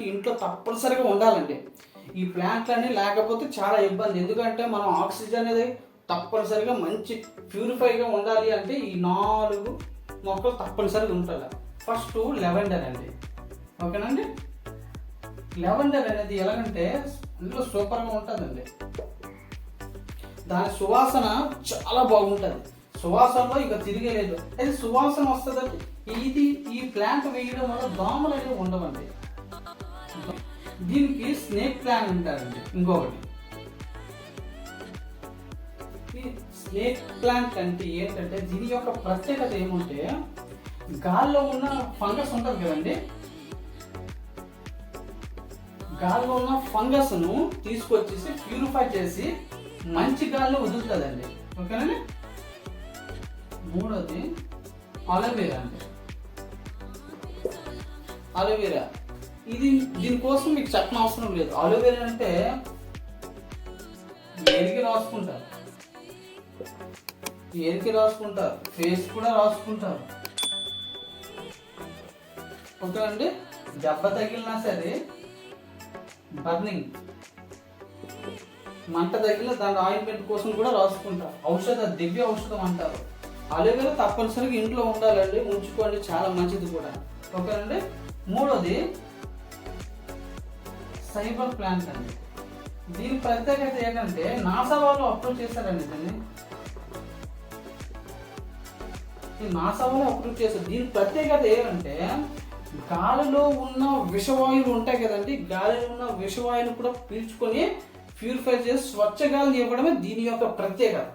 ఇంట్లో తప్పనిసరిగా ఉండాలండి. ఈ ప్లాంట్లన్నీ లేకపోతే చాలా ఇబ్బంది. ఎందుకంటే మనం ఆక్సిజన్ అనేది తప్పనిసరిగా మంచి ప్యూరిఫైగా ఉండాలి అంటే ఈ 4 మొక్కలు తప్పనిసరిగా ఉండాలి. ఫస్ట్ లెవెండర్ అండి, ఓకేనండి. లెవెండర్ అనేది ఎలాగంటే అందులో సూపర్గా ఉంటుందండి. దాని సువాసన చాలా బాగుంటుంది. సువాసనలో ఇక తిరిగేలేదు. అది సువాసన వస్తుందంటే ఈ ప్లాంట్ వేయడం వల్ల దోమలు అనేవి ఉండవండి. దీనికి స్నేక్ ప్లాంట్ అంటారండి. ఇంకొకటి ఈ స్నేక్ ప్లాంట్ అంటే ఏంటంటే దీని యొక్క ప్రత్యేకత ఏమంటే గాల్లో ఉన్న ఫంగస్ ఉంటుంది కదండి, గాల్లో ఉన్న ఫంగస్ను తీసుకొచ్చేసి ప్యూరిఫై చేసి మంచి గాల్లో వదులుతుందండి, ఓకేనండి. మూడోది అలోవెరా అండి. అలోవెరా దీనికోసం మీకు చెప్పిన అవసరం లేదు. అలోవెరా అంటే ఎరికి రాసుకుంటారు, ఫేస్ కూడా రాసుకుంటారు, ఓకే అండి. దెబ్బ తగిలినా సరే బర్నింగ్ మంట తగిలిన దాని ఆయింట్మెంట్ కోసం కూడా రాసుకుంటారు. దివ్య ఔషధం అంటారు. అలోవెరా తప్పనిసరిగా ఇంట్లో ఉండాలండి, ఉంచుకోండి, చాలా మంచిది కూడా, ఓకేనండి. మూడోది సైబర్ ప్లాంట్ అండి. దీని ప్రత్యేకత ఏంటంటే నాసా వాళ్ళు అప్రూవ్ చేశారండి దీన్ని. నాసా వాళ్ళు అప్రూవ్ చేశారు. దీని ప్రత్యేకత ఏంటంటే గాలిలో ఉన్న విషవాయువులు ఉంటాయి కదండి, గాలిలో ఉన్న విషవాయువులు కూడా పీల్చుకొని ప్యూరిఫై చేసి స్వచ్ఛ గాలిని ఇవ్వడమే దీని యొక్క ప్రత్యేకత.